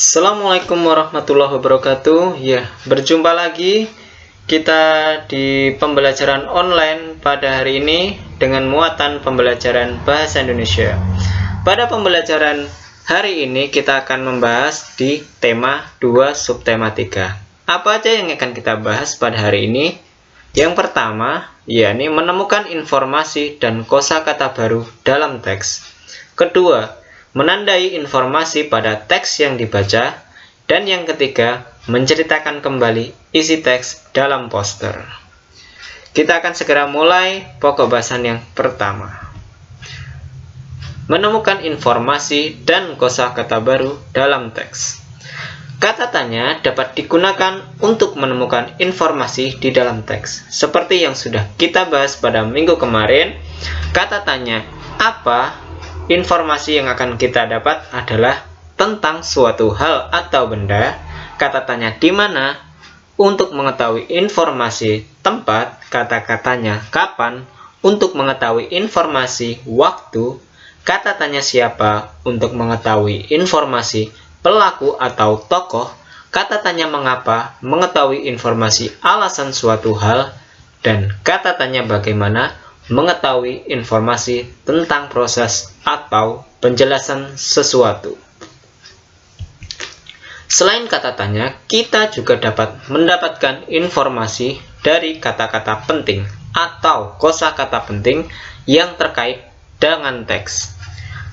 Assalamualaikum warahmatullahi wabarakatuh. Ya, berjumpa lagi kita di pembelajaran online pada hari ini dengan muatan pembelajaran bahasa Indonesia. Pada pembelajaran hari ini kita akan membahas di tema 2 subtema 3. Apa aja yang akan kita bahas pada hari ini? Yang pertama, yakni menemukan informasi dan kosakata baru dalam teks. Kedua, menandai informasi pada teks yang dibaca. Dan yang ketiga, menceritakan kembali isi teks dalam poster. Kita akan segera mulai pokok bahasan yang pertama. Menemukan informasi dan kosakata baru dalam teks. Kata tanya dapat digunakan untuk menemukan informasi di dalam teks. Seperti yang sudah kita bahas pada minggu kemarin, kata tanya apa? Informasi yang akan kita dapat adalah tentang suatu hal atau benda. Kata tanya di mana? Untuk mengetahui informasi tempat, kata-katanya kapan. Untuk mengetahui informasi waktu, kata tanya siapa. Untuk mengetahui informasi pelaku atau tokoh, kata tanya mengapa. Mengetahui informasi alasan suatu hal. Dan kata tanya bagaimana. Mengetahui informasi tentang proses atau penjelasan sesuatu. Selain kata tanya, kita juga dapat mendapatkan informasi dari kata-kata penting atau kosakata penting yang terkait dengan teks.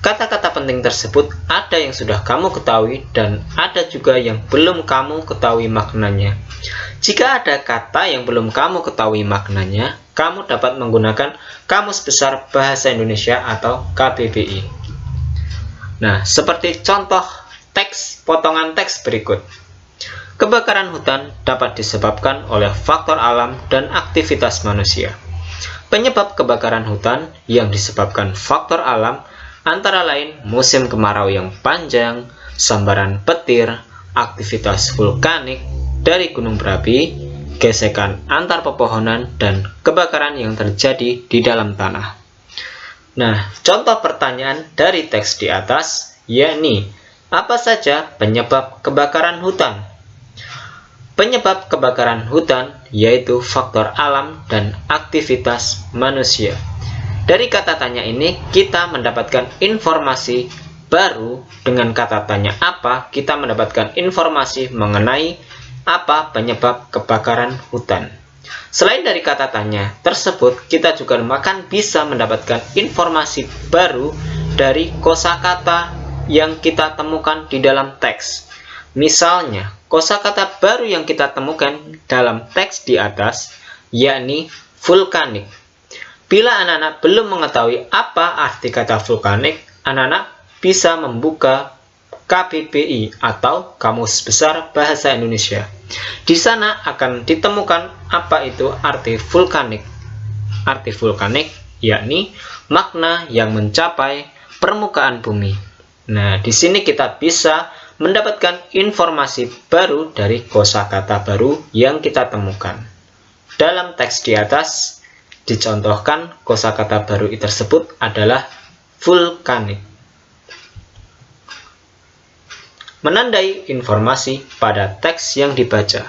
Kata-kata penting tersebut ada yang sudah kamu ketahui dan ada juga yang belum kamu ketahui maknanya. Jika ada kata yang belum kamu ketahui maknanya, kamu dapat menggunakan Kamus Besar Bahasa Indonesia atau KBBI. Nah, seperti contoh potongan teks berikut. Kebakaran hutan dapat disebabkan oleh faktor alam dan aktivitas manusia. Penyebab kebakaran hutan yang disebabkan faktor alam antara lain musim kemarau yang panjang, sambaran petir, aktivitas vulkanik dari gunung berapi, gesekan antar pepohonan, dan kebakaran yang terjadi di dalam tanah. Nah, contoh pertanyaan dari teks di atas, yakni, apa saja penyebab kebakaran hutan? Penyebab kebakaran hutan yaitu faktor alam dan aktivitas manusia. Dari kata tanya ini, kita mendapatkan informasi baru. Dengan kata tanya apa, kita mendapatkan informasi mengenai apa penyebab kebakaran hutan. Selain dari kata tanya tersebut, kita juga bisa mendapatkan informasi baru dari kosakata yang kita temukan di dalam teks. Misalnya, kosakata baru yang kita temukan dalam teks di atas, yakni vulkanik. Bila anak-anak belum mengetahui apa arti kata vulkanik, anak-anak bisa membuka KBBI atau Kamus Besar Bahasa Indonesia. Di sana akan ditemukan apa itu arti vulkanik. Arti vulkanik yakni makna yang mencapai permukaan bumi. Nah, di sini kita bisa mendapatkan informasi baru dari kosakata baru yang kita temukan. Dalam teks di atas dicontohkan kosakata baru tersebut adalah vulkanik. Menandai informasi pada teks yang dibaca.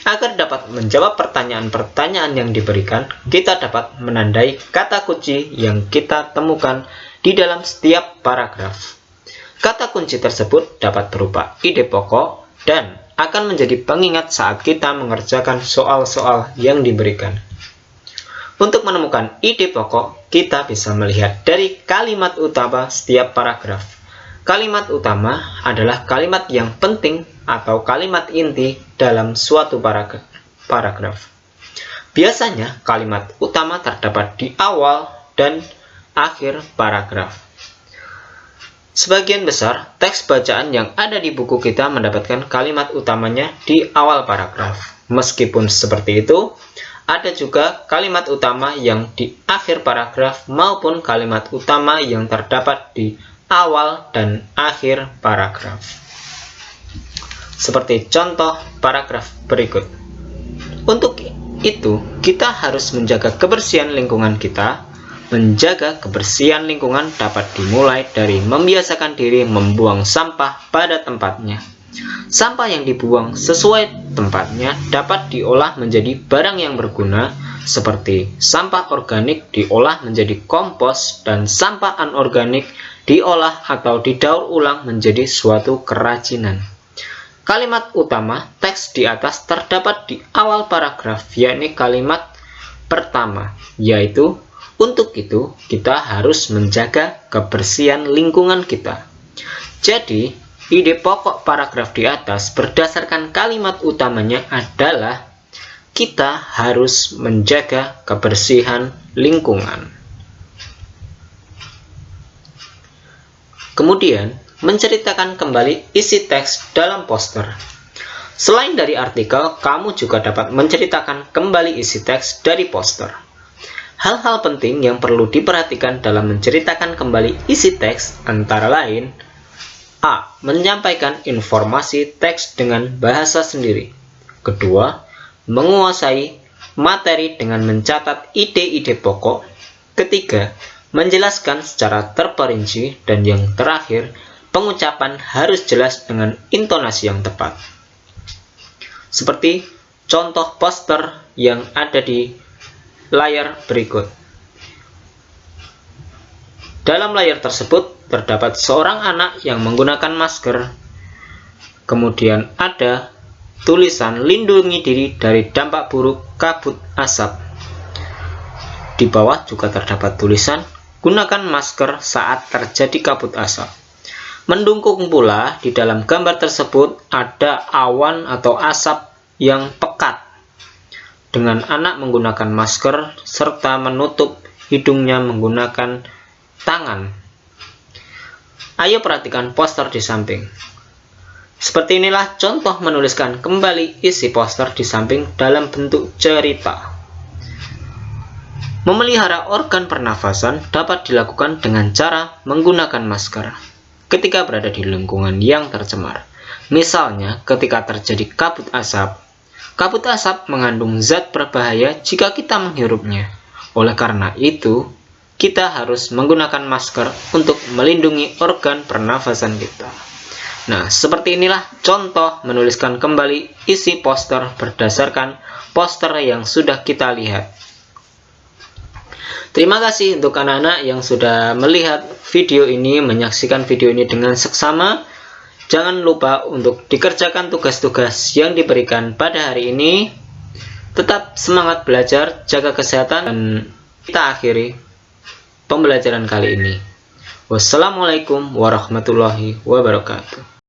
Agar dapat menjawab pertanyaan-pertanyaan yang diberikan, kita dapat menandai kata kunci yang kita temukan di dalam setiap paragraf. Kata kunci tersebut dapat berupa ide pokok dan akan menjadi pengingat saat kita mengerjakan soal-soal yang diberikan. Untuk menemukan ide pokok, kita bisa melihat dari kalimat utama setiap paragraf. Kalimat utama adalah kalimat yang penting atau kalimat inti dalam suatu paragraf. Biasanya kalimat utama terdapat di awal dan akhir paragraf. Sebagian besar teks bacaan yang ada di buku kita mendapatkan kalimat utamanya di awal paragraf. Meskipun seperti itu, ada juga kalimat utama yang di akhir paragraf maupun kalimat utama yang terdapat di awal dan akhir paragraf. Seperti contoh paragraf berikut. Untuk itu, kita harus menjaga kebersihan lingkungan kita, Menjaga kebersihan lingkungan dapat dimulai dari membiasakan diri membuang sampah pada tempatnya. Sampah yang dibuang sesuai tempatnya dapat diolah menjadi barang yang berguna, seperti sampah organik diolah menjadi kompos dan sampah anorganik diolah atau didaur ulang menjadi suatu kerajinan. Kalimat utama teks di atas terdapat di awal paragraf, yakni kalimat pertama, yaitu untuk itu kita harus menjaga kebersihan lingkungan kita. Jadi, ide pokok paragraf di atas berdasarkan kalimat utamanya adalah kita harus menjaga kebersihan lingkungan. Kemudian, menceritakan kembali isi teks dalam poster. Selain dari artikel, kamu juga dapat menceritakan kembali isi teks dari poster. Hal-hal penting yang perlu diperhatikan dalam menceritakan kembali isi teks antara lain: A. Menyampaikan informasi teks dengan bahasa sendiri. Kedua, menguasai materi dengan mencatat ide-ide pokok. Ketiga, menjelaskan secara terperinci. Dan yang terakhir, pengucapan harus jelas dengan intonasi yang tepat. Seperti contoh poster yang ada di layar berikut. Dalam layar tersebut terdapat seorang anak yang menggunakan masker. Kemudian ada tulisan lindungi diri dari dampak buruk kabut asap. Di bawah juga terdapat tulisan gunakan masker saat terjadi kabut asap. Mendukung pula di dalam gambar tersebut ada awan atau asap yang pekat dengan anak menggunakan masker serta menutup hidungnya menggunakan tangan. Ayo perhatikan poster di samping. Seperti inilah contoh menuliskan kembali isi poster di samping dalam bentuk cerita. Memelihara organ pernafasan dapat dilakukan dengan cara menggunakan masker ketika berada di lingkungan yang tercemar. Misalnya ketika terjadi kabut asap. Kabut asap mengandung zat berbahaya jika kita menghirupnya. Oleh karena itu, kita harus menggunakan masker untuk melindungi organ pernafasan kita. Nah, seperti inilah contoh menuliskan kembali isi poster berdasarkan poster yang sudah kita lihat. Terima kasih untuk anak-anak yang sudah melihat video ini, menyaksikan video ini dengan seksama. Jangan lupa untuk dikerjakan tugas-tugas yang diberikan pada hari ini. Tetap semangat belajar, jaga kesehatan, dan kita akhiri pembelajaran kali ini. Wassalamualaikum warahmatullahi wabarakatuh.